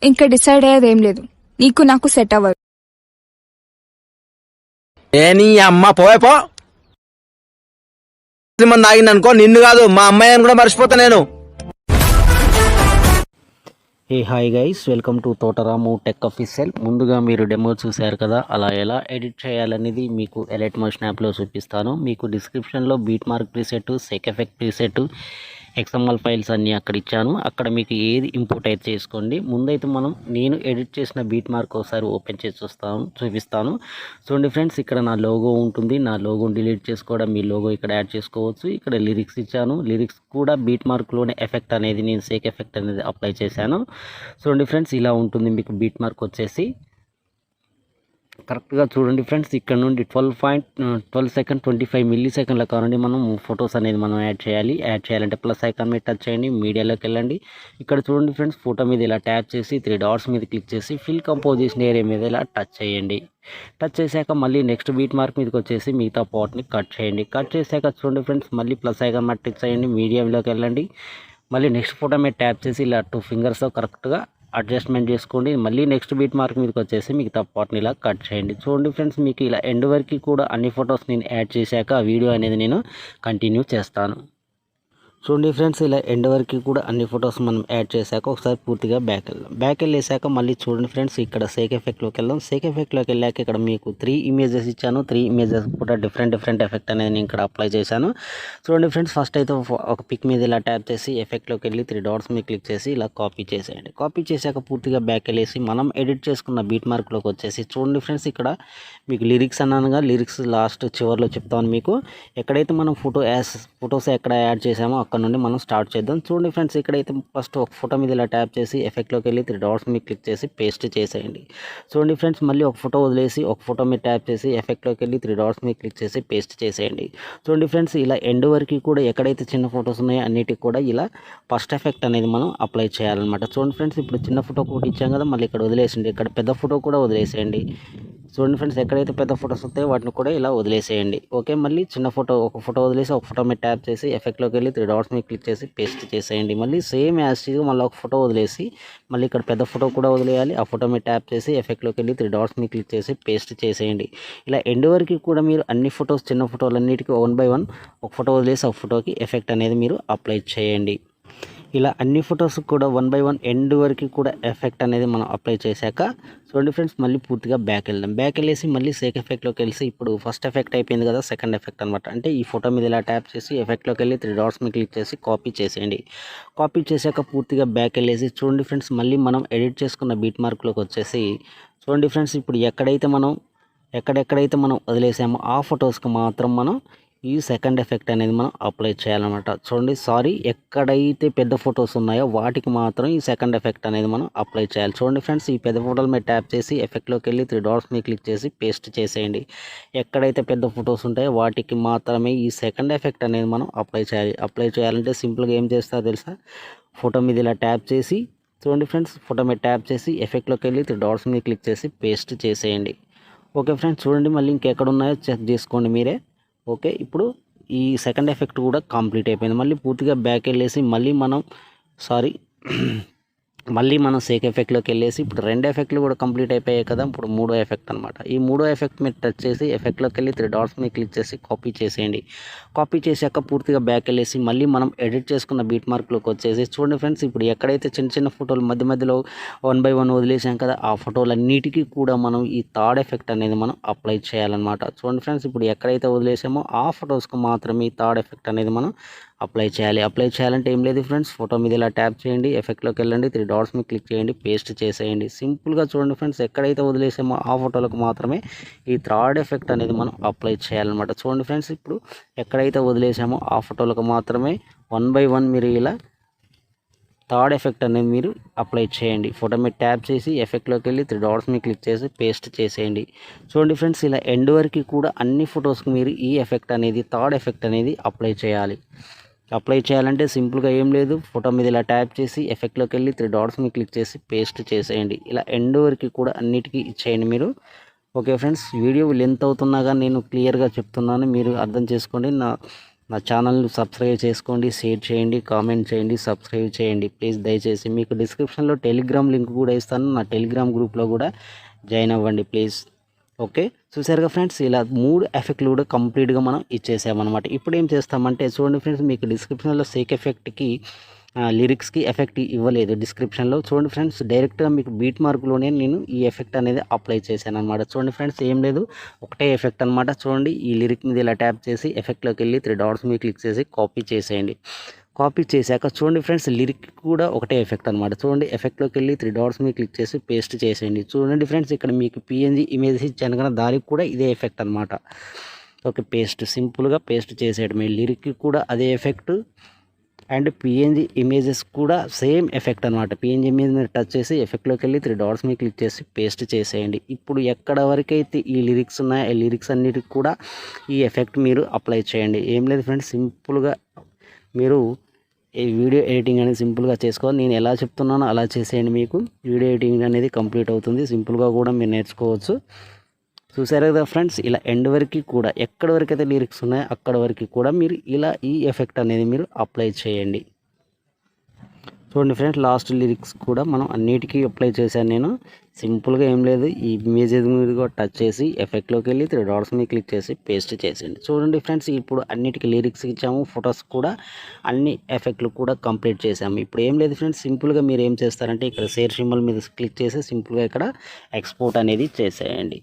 ఇంకా డిసైడ్ అయ్యేది ఏం లేదు. నీకు నాకు సెట్ అవ్వదు. నీ అమ్మ పోయే పో. మంది ఆగిందనుకో, నిన్ను కాదు మా అమ్మాయి అని కూడా మర్చిపోతా నేను. Hey hi guys, welcome to తోట రాము టెక్ ఆఫీషియల్. ముందుగా మీరు డెమో చూశారు కదా, అలా ఎలా ఎడిట్ చేయాలనేది మీకు ఎలైట్ మోషన్ యాప్లో చూపిస్తాను. మీకు డిస్క్రిప్షన్లో బీట్ మార్క్ ప్రీసెట్, సెక్ ఎఫెక్ట్ ప్రీసెట్, ఎక్స్ఎంఎల్ ఫైల్స్ అన్నీ అక్కడ ఇచ్చాను. అక్కడ మీకు ఏది ఇంపోర్ట్ అయితే చేసుకోండి. ముందైతే నేను ఎడిట్ చేసిన బీట్ మార్క్ ఒకసారి ఓపెన్ చేసి చూపిస్తాను. చూడండి ఫ్రెండ్స్, ఇక్కడ నా లోగో ఉంటుంది. నా లోగోని డిలీట్ చేసుకోవడం, మీ లోగో ఇక్కడ యాడ్ చేసుకోవచ్చు. ఇక్కడ లిరిక్స్ ఇచ్చాను. లిరిక్స్ కూడా బీట్ మార్క్లోనే ఎఫెక్ట్ అనేది నేను సేక్ ఎఫెక్ట్ అనేది అప్లై చేశాను. చూడండి ఫ్రెండ్స్, ఇలా ఉంటుంది మీకు బీట్ మార్క్ వచ్చేసి. కరెక్ట్గా చూడండి ఫ్రెండ్స్, ఇక్కడ నుండి 12 సెకండ్ 25 మిల్లీ సెకండ్ల కానుండి మనం ఫొటోస్ అనేది మనం యాడ్ చేయాలంటే ప్లస్ ఐకాన్ మీద టచ్ చేయండి, మీడియాలోకి వెళ్ళండి. ఇక్కడ చూడండి ఫ్రెండ్స్, ఫోటో మీద ఇలా ట్యాప్ చేసి 3 డాట్స్ మీద క్లిక్ చేసి ఫిల్ కంపోజిషన్ ఏరియా మీద ఇలా టచ్ చేయండి. టచ్ చేశాక మళ్ళీ నెక్స్ట్ బీట్ మార్క్ మీదకి వచ్చేసి మిగతా పార్ట్ని కట్ చేయండి. కట్ చేశాక చూడండి ఫ్రెండ్స్, మళ్ళీ ప్లస్ ఐకాన్ మీద టచ్ చేయండి, మీడియంలోకి వెళ్ళండి. మళ్ళీ నెక్స్ట్ ఫోటో మీద ట్యాప్ చేసి ఇలా 2 ఫింగర్స్తో కరెక్ట్గా అడ్జస్ట్మెంట్ చేసుకోండి. మళ్ళీ నెక్స్ట్ బీట్ మార్క్ మీదకి వచ్చేసి మిగతా పార్ట్ని ఇలా కట్ చేయండి. చూడండి ఫ్రెండ్స్, మీకు ఇలా ఎండ్ వరకు కూడా అన్ని ఫొటోస్ నేను యాడ్ చేశాక వీడియో అనేది నేను కంటిన్యూ చేస్తాను. చూడండి ఫ్రెండ్స్, ఇలా ఎండ్ వరకు కూడా అన్ని ఫొటోస్ మనం యాడ్ చేశాక ఒకసారి పూర్తిగా బ్యాక్ వెళ్ళేసాక మళ్ళీ చూడండి ఫ్రెండ్స్, ఇక్కడ సేక్ ఎఫెక్ట్లోకి వెళ్దాం. సేక్ ఎఫెక్ట్లోకి వెళ్ళాక ఇక్కడ మీకు 3 ఇమేజెస్ ఇచ్చాను. 3 ఇమేజెస్ కూడా డిఫరెంట్ ఎఫెక్ట్ అనేది నేను ఇక్కడ అప్లై చేశాను. చూడండి ఫ్రెండ్స్, ఫస్ట్ అయితే ఒక పిక్ మీద ఇలా ట్యాప్ చేసి ఎఫెక్ట్లోకి వెళ్ళి 3 డాట్స్ మీద క్లిక్ చేసి ఇలా కాపీ చేసేయండి. కాపీ చేశాక పూర్తిగా బ్యాక్ వెళ్ళేసి మనం ఎడిట్ చేసుకున్న బీట్ మార్క్లోకి వచ్చేసి చూడండి ఫ్రెండ్స్, ఇక్కడ మీకు లిరిక్స్ అన్నానుగా, లిరిక్స్ లాస్ట్ చివరిలో చెప్తాను మీకు. ఎక్కడైతే మనం ఫొటోస్ ఎక్కడ యాడ్ చేసామో అక్కడ నుండి మనం స్టార్ట్ చేద్దాం. చూడండి ఫ్రెండ్స్, ఇక్కడైతే ఫస్ట్ ఒక ఫోటో మీద ఇలా ట్యాప్ చేసి ఎఫెక్ట్లోకి వెళ్ళి 3 డాట్స్ మీద క్లిక్ చేసి పేస్ట్ చేసేయండి. చూడండి ఫ్రెండ్స్, మళ్ళీ ఒక ఫోటో వదిలేసి ఒక ఫోటో మీద ట్యాప్ చేసి ఎఫెక్ట్లోకి వెళ్ళి 3 డాట్స్ మీద క్లిక్ చేసి పేస్ట్ చేసేయండి. చూడండి ఫ్రెండ్స్, ఇలా ఎండ్ వరకు కూడా ఎక్కడైతే చిన్న ఫొటోస్ ఉన్నాయో అన్నిటికి కూడా ఇలా ఫస్ట్ ఎఫెక్ట్ అనేది మనం అప్లై చేయాలన్నమాట. చూడండి ఫ్రెండ్స్, ఇప్పుడు చిన్న ఫోటో ఒకటి ఇచ్చాం కదా, మళ్ళీ ఇక్కడ వదిలేసండి. ఇక్కడ పెద్ద ఫోటో కూడా వదిలేసేయండి. చూడండి ఫ్రెండ్స్, ఎక్కడైతే పెద్ద ఫొటోస్ వస్తాయో వాటిని కూడా ఇలా వదిలేసేయండి. ఓకే, మళ్ళీ చిన్న ఫోటో ఒక ఫోటో వదిలేసి ఒక ఫోటో మీద ట్యాప్ చేసి ఎఫెక్ట్లోకి వెళ్ళి 3 డాట్స్ మీద క్లిక్ చేసి పేస్ట్ చేసేయండి. మళ్ళీ సేమ్ యాజ్ టీజ్ మళ్ళీ ఒక ఫోటో వదిలేసి మళ్ళీ ఇక్కడ పెద్ద ఫోటో కూడా వదిలేయాలి. ఆ ఫోటో మీద ట్యాప్ చేసి ఎఫెక్ట్లోకి వెళ్ళి 3 డాట్స్ మీద క్లిక్ చేసి పేస్ట్ చేసేయండి. ఇలా ఎండ్ వరకు కూడా మీరు అన్ని ఫొటోస్ చిన్న ఫోటోలన్నిటికీ 1 by 1 ఒక ఫోటో వదిలేసి ఒక ఫోటోకి ఎఫెక్ట్ అనేది మీరు అప్లై చేయండి. ఇలా అన్ని ఫొటోస్ కూడా 1 by 1 ఎండ్ వరకు కూడా ఎఫెక్ట్ అనేది మనం అప్లై చేశాక చూడండి ఫ్రెండ్స్, మళ్ళీ పూర్తిగా బ్యాక్ వెళ్దాం. బ్యాక్ వెళ్ళేసి మళ్ళీ సేక్ ఎఫెక్ట్లోకి వెళ్ళి ఇప్పుడు ఫస్ట్ ఎఫెక్ట్ అయిపోయింది కదా, సెకండ్ ఎఫెక్ట్ అనమాట. అంటే ఈ ఫోటో మీద ఇలా ట్యాప్ చేసి ఎఫెక్ట్లోకి వెళ్ళి 3 డాట్స్ మీద క్లిక్ చేసి కాపీ చేసేయండి. కాపీ చేశాక పూర్తిగా బ్యాక్ వెళ్ళేసి చూడండి ఫ్రెండ్స్, మళ్ళీ మనం ఎడిట్ చేసుకున్న బీట్ మార్క్లోకి వచ్చేసి చూడండి ఫ్రెండ్స్, ఇప్పుడు ఎక్కడెక్కడైతే మనం వదిలేసామో ఆ ఫొటోస్కి మాత్రం మనం ఈ సెకండ్ ఎఫెక్ట్ అనేది మనం అప్లై చేయాలన్నమాట. చూడండి, ఎక్కడైతే పెద్ద ఫొటోస్ ఉన్నాయో వాటికి మాత్రం ఈ సెకండ్ ఎఫెక్ట్ అనేది మనం అప్లై చేయాలి. చూడండి ఫ్రెండ్స్, ఈ పెద్ద ఫోటోల మీద ట్యాప్ చేసి ఎఫెక్ట్లోకి వెళ్ళి 3 డాట్స్ మీద క్లిక్ చేసి పేస్ట్ చేసేయండి. ఎక్కడైతే పెద్ద ఫొటోస్ ఉంటాయో వాటికి మాత్రమే ఈ సెకండ్ ఎఫెక్ట్ అనేది మనం అప్లై చేయాలి. అప్లై చేయాలంటే సింపుల్గా ఏం చేస్తారో తెలుసా, ఫోటో మీద ఇలా ట్యాప్ చేసి చూడండి ఫ్రెండ్స్, ఫోటో మీద ట్యాప్ చేసి ఎఫెక్ట్లోకి వెళ్ళి 3 డాట్స్ మీద క్లిక్ చేసి పేస్ట్ చేసేయండి. ఓకే ఫ్రెండ్స్, చూడండి మళ్ళీ ఇంకెక్కడ ఉన్నాయో చెక్ చేసుకోండి మీరే. ఓకే, ఇప్పుడు ఈ సెకండ్ ఎఫెక్ట్ కూడా కంప్లీట్ అయిపోయింది. మళ్ళీ పూర్తిగా బ్యాక్ వెళ్ళేసి మళ్ళీ మనం సేక్ ఎఫెక్ట్లోకి వెళ్ళేసి ఇప్పుడు 2 ఎఫెక్ట్లు కూడా కంప్లీట్ అయిపోయాయి కదా, ఇప్పుడు 3వ ఎఫెక్ట్ అనమాట. ఈ 3వ ఎఫెక్ట్ మీద టచ్ చేసి ఎఫెక్ట్లోకి వెళ్ళి 3 డాట్స్ మీద క్లిక్ చేసి కాపీ చేసేయండి. కాపీ చేశాక పూర్తిగా బ్యాక్ వెళ్ళేసి మళ్ళీ మనం ఎడిట్ చేసుకున్న బీట్ మార్క్లోకి వచ్చేసి చూడండి ఫ్రెండ్స్, ఇప్పుడు ఎక్కడైతే చిన్న ఫోటోలు మధ్యలో 1 by 1 వదిలేసాం కదా, ఆ ఫోటోలన్నిటికీ కూడా మనం ఈ థర్డ్ ఎఫెక్ట్ అనేది మనం అప్లై చేయాలన్నమాట. చూడండి ఫ్రెండ్స్, ఇప్పుడు ఎక్కడైతే వదిలేసామో ఆ ఫొటోస్కి మాత్రమే ఈ థర్డ్ ఎఫెక్ట్ అనేది మనం అప్లై చేయాలంటే ఏం లేదు ఫ్రెండ్స్, ఫోటో మీద ఇలా ట్యాప్ చేయండి, ఎఫెక్ట్లోకి వెళ్ళండి, 3 డాట్స్ మీద క్లిక్ చేయండి, పేస్ట్ చేసేయండి. సింపుల్గా చూడండి ఫ్రెండ్స్, ఎక్కడైతే వదిలేసామో ఆ ఫోటోలకు మాత్రమే ఈ థర్డ్ ఎఫెక్ట్ అనేది మనం అప్లై చేయాలన్నమాట. చూడండి ఫ్రెండ్స్, ఇప్పుడు ఎక్కడైతే వదిలేసామో ఆ ఫోటోలకు మాత్రమే 1 by 1 మీరు ఇలా థర్డ్ ఎఫెక్ట్ అనేది మీరు అప్లై చేయండి. ఫోటో మీద ట్యాప్ చేసి ఎఫెక్ట్లోకి వెళ్ళి 3 డాట్స్ మీద క్లిక్ చేసి పేస్ట్ చేసేయండి. చూడండి ఫ్రెండ్స్, ఇలా ఎండ్ వరకు కూడా అన్ని ఫొటోస్కి మీరు ఈ ఎఫెక్ట్ అనేది థర్డ్ ఎఫెక్ట్ అనేది అప్లై చేయాలి. అప్లై చేయాలంటే సింపుల్గా ఏం లేదు, ఫోటో మీద ఇలా ట్యాప్ చేసి ఎఫెక్ట్లోకి వెళ్ళి 3 డాట్స్ మీద క్లిక్ చేసి పేస్ట్ చేసేయండి. ఇలా ఎండ్ వరకు కూడా అన్నిటికీ ఇచ్చేయండి మీరు. ఓకే ఫ్రెండ్స్, వీడియో లెంత్ అవుతున్నా కానీ నేను క్లియర్గా చెప్తున్నాను, మీరు అర్థం చేసుకోండి. నా ఛానల్ని సబ్స్క్రైబ్ చేసుకోండి, షేర్ చేయండి, కామెంట్ చేయండి, సబ్స్క్రైబ్ చేయండి ప్లీజ్. దయచేసి మీకు డిస్క్రిప్షన్లో టెలిగ్రామ్ లింక్ కూడా ఇస్తాను, నా టెలిగ్రామ్ గ్రూప్లో కూడా జాయిన్ అవ్వండి ప్లీజ్. ఓకే, చూసారుగా ఫ్రెండ్స్, ఇలా 3 ఎఫెక్ట్లు కూడా కంప్లీట్గా మనం ఇచ్చేసామన్నమాట. ఇప్పుడు ఏం చేస్తామంటే చూడండి ఫ్రెండ్స్, మీకు డిస్క్రిప్షన్లో సేక్ ఎఫెక్ట్కి లిరిక్స్కి ఎఫెక్ట్ ఇవ్వలేదు డిస్క్రిప్షన్లో. చూడండి ఫ్రెండ్స్, డైరెక్ట్గా మీకు బీట్ మార్కులోనే నేను ఈ ఎఫెక్ట్ అనేది అప్లై చేశాను అనమాట. చూడండి ఫ్రెండ్స్, ఏం లేదు, ఒకటే ఎఫెక్ట్ అనమాట. చూడండి, ఈ లిరిక్ మీద ఇలా ట్యాప్ చేసి ఎఫెక్ట్లోకి వెళ్ళి 3 డాట్స్ మీద క్లిక్ చేసి కాపీ చేసేయండి. కాపీ చేశాక చూడండి ఫ్రెండ్స్, లిరిక్ కూడా ఒకటే ఎఫెక్ట్ అనమాట. చూడండి, ఎఫెక్ట్లోకి వెళ్ళి 3 డాట్స్ మీద క్లిక్ చేసి పేస్ట్ చేసేయండి. చూడండి ఫ్రెండ్స్, ఇక్కడ మీకు పిఎన్జీ ఇమేజ్ ఇచ్చాను కదా, దానికి కూడా ఇదే ఎఫెక్ట్ అనమాట. ఓకే, పేస్ట్ సింపుల్గా పేస్ట్ చేసేయడమే. లిరిక్ కూడా అదే ఎఫెక్ట్ అండ్ పిఎన్జీ ఇమేజెస్ కూడా సేమ్ ఎఫెక్ట్ అనమాట. పిఎన్జీ ఇమేజ్ మీద టచ్ చేసి ఎఫెక్ట్లోకి వెళ్ళి 3 డాట్స్ మీద క్లిక్ చేసి పేస్ట్ చేసేయండి. ఇప్పుడు ఎక్కడ వరకు అయితే ఈ లిరిక్స్ ఉన్నాయో ఈ లిరిక్స్ అన్నిటికి కూడా ఈ ఎఫెక్ట్ మీరు అప్లై చేయండి. ఏం లేదు ఫ్రెండ్స్, సింపుల్గా మీరు ఈ వీడియో ఎడిటింగ్ అనేది సింపుల్గా చేసుకోవాలి. నేను ఎలా చెప్తున్నానో అలా చేసేయండి, మీకు వీడియో ఎడిటింగ్ అనేది కంప్లీట్ అవుతుంది. సింపుల్గా కూడా మీరు నేర్చుకోవచ్చు. చూసారు కదా ఫ్రెండ్స్, ఇలా ఎండ్ వరకు కూడా ఎక్కడ వరకు అయితే లిరిక్స్ ఉన్నాయో అక్కడ వరకు కూడా మీరు ఇలా ఈ ఎఫెక్ట్ అనేది మీరు అప్లై చేయండి. చూడండి ఫ్రెండ్స్, లాస్ట్ లిరిక్స్ కూడా మనం అన్నిటికీ అప్లై చేశాను నేను. సింపుల్గా ఏం లేదు, ఈ ఇమేజ్ మీద టచ్ చేసి ఎఫెక్ట్లోకి వెళ్ళి 3 డాట్స్ మీద క్లిక్ చేసి పేస్ట్ చేసేయండి. చూడండి ఫ్రెండ్స్, ఇప్పుడు అన్నిటికీ లిరిక్స్ ఇచ్చాము, ఫొటోస్ కూడా అన్ని ఎఫెక్ట్లు కూడా కంప్లీట్ చేసాము. ఇప్పుడు ఏం లేదు ఫ్రెండ్స్, సింపుల్గా మీరు ఏం చేస్తారంటే ఇక్కడ షేర్ సింబల్ మీద క్లిక్ చేసి సింపుల్గా ఇక్కడ ఎక్స్పోర్ట్ అనేది చేసేయండి.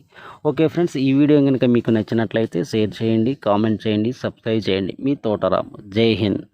ఓకే ఫ్రెండ్స్, ఈ వీడియో కనుక మీకు నచ్చినట్లయితే షేర్ చేయండి, కామెంట్ చేయండి, సబ్స్క్రైబ్ చేయండి. మీ తోట రాము. జై హింద్.